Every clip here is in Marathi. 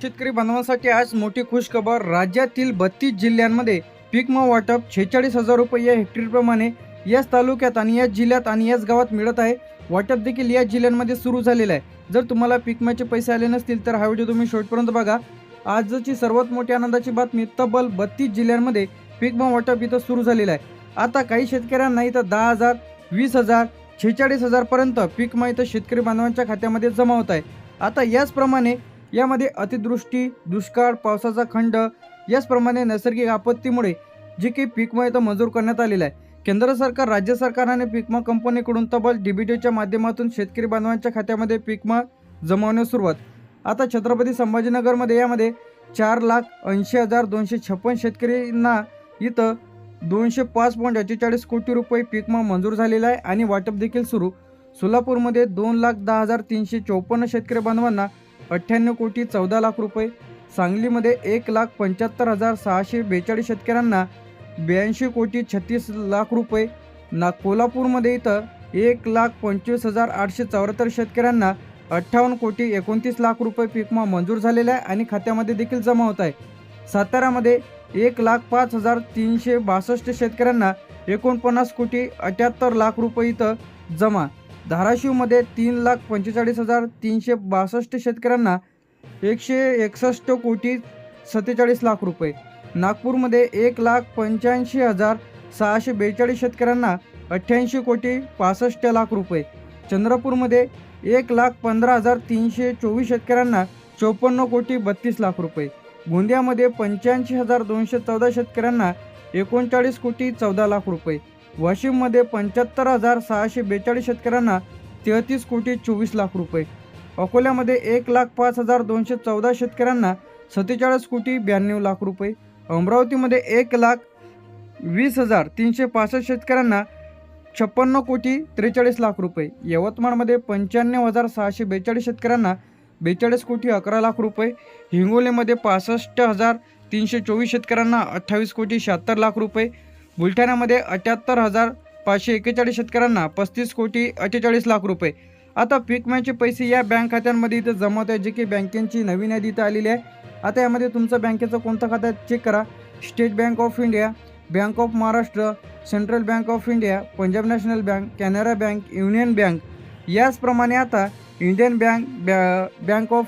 शेतकरी बांधवांसाठी आज मोठी खुशखबर। राज्यातील 32 जिल्ह्यांमध्ये पीक विमा वाटप 46,000 रुपये या हेक्टरप्रमाणे याच तालुक्यात आणि याच जिल्ह्यात आणि याच गावात मिळत आहे। वाटप देखील या जिल्ह्यांमध्ये सुरू झालेलं आहे। जर तुम्हाला पीक विम्याचे पैसे आले नसतील तर हा व्हिडिओ तुम्ही शेवटपर्यंत बघा। आजची सर्वात मोठी आनंदाची बातमी, तब्बल 32 जिल्ह्यांमध्ये पीक विमा वाटप इथं सुरू झालेलं आहे। आता काही शेतकऱ्यांना इथं 10,000, 20,000, 46,000 पर्यंत पीक विमा इथं शेतकरी बांधवांच्या खात्यामध्ये जमा होत आहे। आता याचप्रमाणे यामध्ये अतिवृष्टी, दुष्काळ, पावसाचा खंड याचप्रमाणे नैसर्गिक आपत्तीमुळे जे काही पीक विमा इथं मंजूर करण्यात आलेला आहे। केंद्र सरकार, राज्य सरकार आणि पीक विमा कंपनीकडून तब्बल डीबीटीच्या माध्यमातून शेतकरी बांधवांच्या खात्यामध्ये पीक विमा जमवण्यास सुरुवात। आता छत्रपती संभाजीनगरमध्ये यामध्ये 4,80,256 शेतकऱ्यांना इथं 205.48 कोटी रुपये पीक विमा मंजूर झालेला आहे आणि वाटप देखील सुरू। सोलापूरमध्ये 2,10,354 शेतकरी बांधवांना 98 कोटी 14 लाख रुपये, सांगलीमध्ये 1,75,642 शेतकऱ्यांना 82 कोटी 36 लाख रुपये, कोल्हापूरमध्ये इथं 1,25,874 शेतकऱ्यांना 58 कोटी 29 लाख रुपये पीक विमा मंजूर झालेला आहे आणि खात्यामध्ये देखील जमा होत आहे। साताऱ्यामध्ये 1,05,362 शेतकऱ्यांना 49 कोटी 78 लाख रुपये इथं जमा। धाराशिवमध्ये 3,45,362 शेतकऱ्यांना 161 कोटी 47 लाख रुपये, नागपूरमध्ये 1,85,642 शेतकऱ्यांना 88 कोटी 65 लाख रुपये, चंद्रपूरमध्ये 1,15,324 शेतकऱ्यांना 54 कोटी 32 लाख रुपये, गोंदियामध्ये 85,214 शेतकऱ्यांना 39 कोटी 14 लाख रुपये, वाशिममध्ये 75,642 शेतकऱ्यांना 33 कोटी 24 लाख रुपये, अकोल्यामध्ये 1,05,214 शेतकऱ्यांना 47 कोटी 92 लाख रुपये, अमरावतीमध्ये 1,20,365 शेतकऱ्यांना 56 कोटी 43 लाख रुपये, यवतमाळमध्ये 95,642 शेतकऱ्यांना 42 कोटी 11 लाख रुपये, हिंगोलीमध्ये 65,324 शेतकऱ्यांना 28 कोटी 76 लाख रुपये, बुलढाण्यामध्ये 78,541 शेतकऱ्यांना 35 कोटी 48 लाख रुपये। आता पीक विम्याचे पैसे या बँक खात्यांमध्ये इथं जमा होत आहे, जे की बँकेची नवीन यादी इथं आलेली आहे। आता यामध्ये तुमचं बँकेचं कोणतं खातं आहे चेक करा। State bank of India, bank of Maharashtra, central bank of India, Punjab national bank, Canara bank, union bank, याचप्रमाणे आता Indian bank, bank of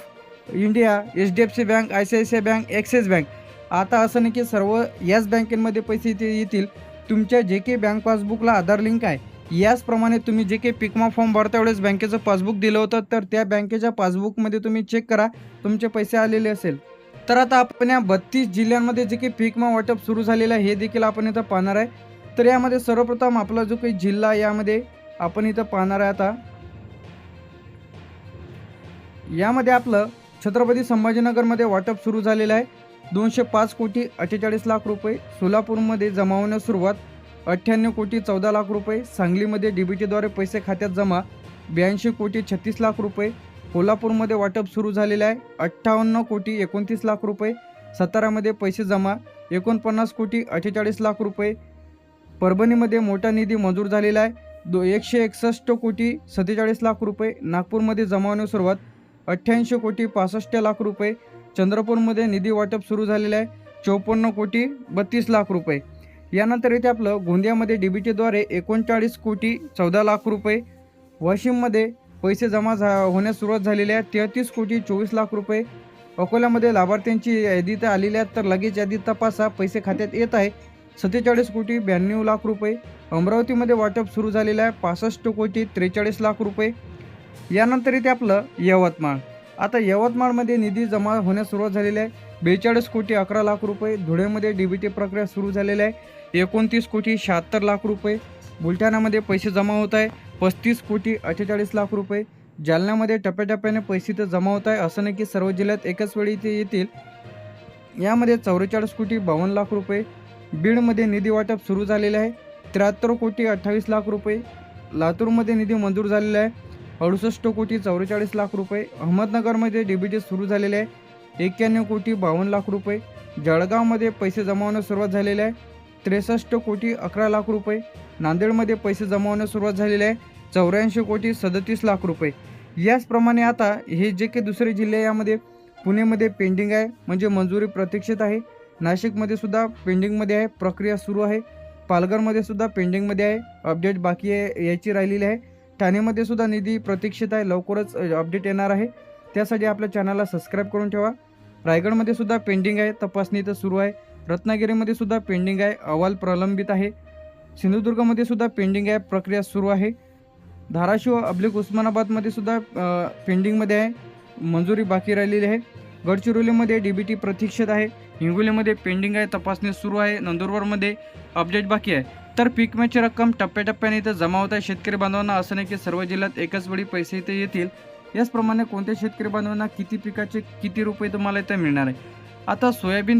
India, HDFC bank, ICICI bank, axis bank. आता असं नाही की सर्व याच बँकेमध्ये पैसे इथे येतील। तुमच्या जे काही बँक पासबुकला आधार लिंक आहे याचप्रमाणे तुम्ही जे काही पीक विमा फॉर्म भरता वेळेस बँकेचं पासबुक दिलं होतं, तर त्या बँकेच्या पासबुकमध्ये तुम्ही चेक करा, तुमचे पैसे आलेले असेल। तर आता आपण या 32 जिल्ह्यांमध्ये जे काही पीक विमा वाटप सुरू झालेलं आहे हे देखील आपण इथं पाहणार आहे। तर यामध्ये सर्वप्रथम आपला जो काही जिल्हा यामध्ये आपण इथं पाहणार आहे। आता यामध्ये आपलं छत्रपती संभाजीनगरमध्ये वाटप सुरू झालेलं आहे, 205 कोटी 48 लाख रुपये, सोलापूरमध्ये जमा होण्यास सुरुवात 98 कोटी 14 लाख रुपये, सांगलीमध्ये डीबीटीद्वारे पैसे खात्यात जमा 82 कोटी 36 लाख रुपये, कोल्हापूरमध्ये वाटप सुरू झालेले आहे 58 कोटी 29 लाख रुपये, सातारामध्ये पैसे जमा 49 कोटी 48 लाख रुपये, परभणीमध्ये मोठा निधी मंजूर झालेला आहे 161 कोटी 47 लाख रुपये, नागपूरमध्ये जमा होण्यास सुरुवात 88 कोटी 65 लाख रुपये, चंद्रपूरमध्ये निधी वाटप सुरू झालेलं आहे 54 कोटी 32 लाख रुपये। यानंतर इथे आपलं गोंदियामध्ये डीबीटीद्वारे 39 कोटी 14 लाख रुपये, वाशिममध्ये पैसे जमा होण्यास सुरुवात झालेली आहे 33 कोटी 24 लाख रुपये, अकोल्यामध्ये लाभार्थ्यांची यादी तर आलेली आहे, तर लगेच यादी तपासा, पैसे खात्यात येत आहे 47 कोटी 92 लाख रुपये, अमरावतीमध्ये वाटप सुरू झालेलं आहे 65 कोटी 43 लाख रुपये। यानंतर इथे आपलं यवतमाळ, आता यवतमाळमध्ये निधी जमा होण्यास सुरुवात झालेली आहे 42 कोटी 11 लाख रुपये, धुळेमध्ये डीबीटी प्रक्रिया सुरू झालेली आहे 29 कोटी 76 लाख रुपये, बुलढाण्यामध्ये पैसे जमा होत आहे 35 कोटी 48 लाख रुपये, जालन्यामध्ये टप्प्याटप्प्याने पैसे तर जमा होत आहे, असं नाही की सर्व जिल्ह्यात एकाच वेळी इथे येतील। यामध्ये 44 कोटी 52 लाख रुपये, बीडमध्ये निधी वाटप सुरू झालेले आहे 73 कोटी 28 लाख रुपये, लातूरमध्ये निधी मंजूर झालेला आहे 68 कोटी 44 लाख रुपये, अहमदनगरमध्ये डीबीटी सुरू झालेले आहे 91 कोटी 52 लाख रुपये, जळगावमध्ये पैसे जमा होण्यास सुरुवात झालेली आहे 63 कोटी 11 लाख रुपये, नांदेडमध्ये पैसे जमा होण्यास सुरुवात झालेली आहे 84 कोटी 37 लाख रुपये। याचप्रमाणे आता हे जे काही दुसरे जिल्हे यामध्ये पुणेमध्ये पेंडिंग आहे म्हणजे मंजुरी प्रतीक्षित आहे. नाशिकमध्ये सुद्धा पेंडिंगमध्ये आहे, प्रक्रिया सुरू आहे. पालघरमध्ये सुद्धा पेंडिंगमध्ये आहे, अपडेट बाकी आहे, याची राहिलेली आहे. ठाणेमध्ये सुद्धा निधी प्रतीक्षित आहे, लवकरच अपडेट येणार आहे. त्यासाठी आपल्या चॅनलला सबस्क्राईब करून ठेवा. रायगडमध्ये सुद्धा पेंडिंग आहे, तपासणी तर सुरू आहे. रत्नागिरीमध्ये सुद्धा पेंडिंग आहे, अहवाल प्रलंबित आहे. सिंधुदुर्गमध्ये सुद्धा पेंडिंग आहे, प्रक्रिया सुरू आहे. धाराशिव उस्मानाबादमध्ये सुद्धा पेंडिंगमध्ये आहे, मंजुरी बाकी राहिलेली आहे. गडचिरोलीमध्ये DBT प्रतीक्षित आहे. हिंगोलीमध्ये पेंडिंग आहे, तपासणी सुरू आहे. नंदुरबारमध्ये अपडेट बाकी आहे. तर पीक विम्याची रक्कम टप्प्याटप्प्याने इथं जमा होत आहे. शेतकरी बांधवांना असं नाही की सर्व जिल्ह्यात एकाच वेळी पैसे इथे येतील. याचप्रमाणे कोणत्या शेतकरी बांधवांना किती पिकाचे किती रुपये तुम्हाला इथं मिळणार आहे. आता सोयाबीन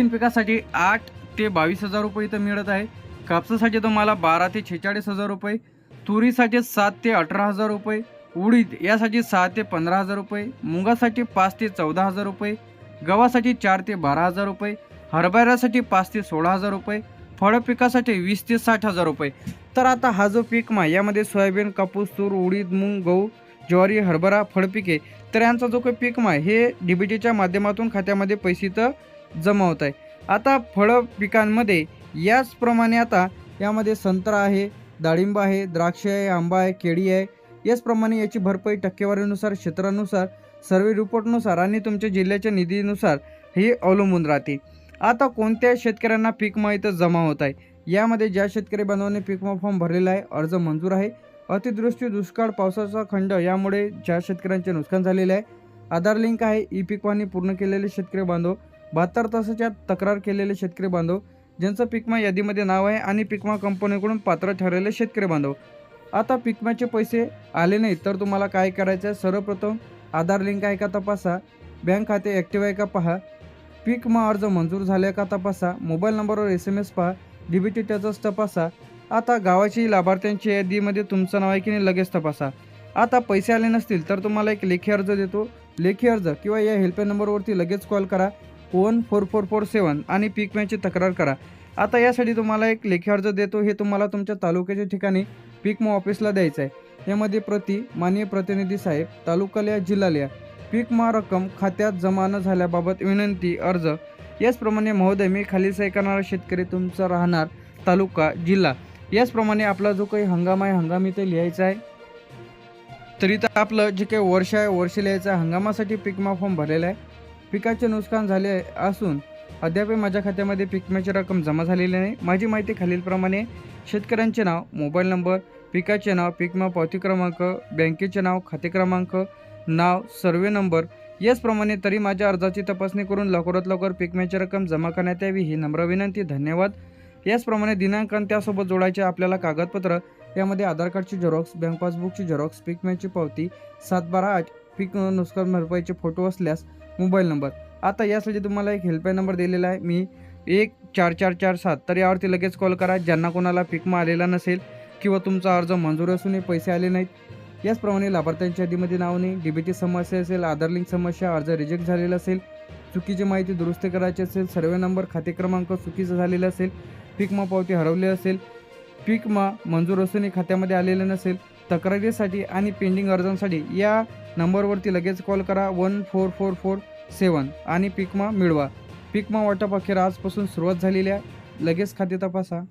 पिकासाठी 8 ते 22,000 रुपये इथं मिळत आहे. कापसासाठी तुम्हाला 12 ते 46,000 रुपये, तुरीसाठी 7 ते 18,000 रुपये, उडीद यासाठी 6 ते 15,000 रुपये, मुगासाठी 5 ते 14,000 रुपये, गव्हासाठी 4 ते 12,000 रुपये, हरभऱ्यासाठी 5 ते 16,000 रुपये, फळ पिकासाठी 20 ते 60,000 रुपये. तर आता हा जो पीक मा यामध्ये सोयाबीन, कापूस, तूर, उडीद, मूग, गहू, ज्वारी, हरभरा, फळपिके, तर यांचा जो काही पीक मा हे DBTच्या माध्यमातून खात्यामध्ये पैसे तर जमा होत आहे. आता फळ पिकांमध्ये याचप्रमाणे आता यामध्ये संत्रा आहे, डाळिंब आहे, द्राक्ष आहे, आंबा आहे, केळी आहे. याचप्रमाणे याची भरपाई टक्केवारीनुसार, क्षेत्रानुसार, सर्वे रिपोर्टनुसार आणि तुमच्या जिल्ह्याच्या निधीनुसार हे अवलंबून राहते. आता कोणत्या शेतकऱ्यांना पीक विमा इथं जमा होत आहे, यामध्ये ज्या शेतकरी बांधवांनी पीक विमा फॉर्म भरलेला आहे, अर्ज मंजूर आहे. अतिवृष्टी, दुष्काळ, पावसाचा खंड यामुळे ज्या शेतकऱ्यांचे नुकसान झालेले आहे, आधार लिंक आहे, ई पीक वाहनी पूर्ण केलेले शेतकरी बांधव, 72 तासाच्या तक्रार केलेले शेतकरी बांधव, ज्यांचं पीक विमा यादीमध्ये नाव आहे आणि पीक विमा कंपनीकडून पात्र ठरलेले शेतकरी बांधव. आता पीक विम्याचे पैसे आले नाही तर तुम्हाला काय करायचं आहे, सर्वप्रथम आधार लिंक आहे का तपासा, बँक खाते ॲक्टिव्ह आहे का पहा, पीक विमा अर्ज मंजूर झाले का तपासा, मोबाईल नंबरवर SMS पहा, DBT स्टेटस तपासा. आता गावाची लाभार्थ्यांची यादीमध्ये तुमचं नाव आहे की नाही लगेच तपासा. आता पैसे आले नसतील तर तुम्हाला एक लेखी अर्ज देतो, लेखी अर्ज किंवा या हेल्पलाईन नंबरवरती लगेच कॉल करा 14447 आणि पीक विम्याची तक्रार करा. आता यासाठी तुम्हाला एक लेखी अर्ज देतो, हे तुम्हाला तुमच्या तालुक्याच्या ठिकाणी पीक विमा ऑफिसला द्यायचं आहे. यामध्ये प्रति माननीय प्रतिनिधी साहेब, तालुका लिहा, जिल्हा लिहा, पीक विमा रक्कम खात्यात जमा न झाल्याबाबत विनंती अर्ज. याचप्रमाणे महोदय मी खाली सही करणारा शेतकरी तुमचा राहणार तालुका, जिल्हा. याचप्रमाणे आपला जो काही हंगाम आहे हंगाम इथे लिहायचा आहे. तरी तर आपलं जे काही वर्ष आहे वर्ष लिहायचं आहे. हंगामासाठी पीक विमा फॉर्म भरलेला आहे. पिकाचे नुकसान झाले असून अद्याप माझ्या खात्यामध्ये पीक विम्याची रक्कम जमा झालेली नाही. माझी माहिती खालीलप्रमाणे: शेतकऱ्यांचे नाव, मोबाईल नंबर, पिकाचे नाव, पीक विमा पावती क्रमांक, बँकेचे नाव, खाते क्रमांक, नाव, सर्वे नंबर. याचप्रमाणे तरी माझ्या अर्जाची तपासणी करून लवकरात लवकर पीक विम्याची रक्कम जमा करण्यात यावी ही नम्र विनंती. धन्यवाद. याचप्रमाणे दिनांक आणि त्यासोबत जोडायचे आपल्याला कागदपत्र, यामध्ये आधार कार्डची झेरॉक्स, बँक पासबुकची झेरॉक्स, पीक विम्याची पावती, 7/12/8 पीक नुकसान भरपाईचे फोटो असल्यास मोबाईल नंबर. आता यासाठी तुम्हाला एक हेल्पलाईन नंबर दिलेला आहे मी 14447. तर यावरती लगेच कॉल करा ज्यांना कोणाला पीक विमा आलेला नसेल किंवा तुमचा अर्ज मंजूर असूनही पैसे आले नाहीत. याचप्रमाणे लाभार्थ्यांच्या यादीमध्ये नाव नाही, DBT समस्या असेल, आधार लिंक समस्या, अर्ज रिजेक्ट झालेला असेल, चुकीची माहिती दुरुस्त करायची असेल, सर्वे नंबर, खाते क्रमांक चुकीचं झालेलं असेल, पीक विमा पावती हरवली असेल, पीक विमा मंजूर असूनही खात्यामध्ये आलेलं नसेल, तक्रारीसाठी आणि पेंडिंग अर्जांसाठी या नंबरवरती लगेच कॉल करा 14447 आणि पीक विमा मिळवा. पीक विमा वाटप अखेर आजपासून सुरुवात झालेली आहे. लगेच खाते तपासा.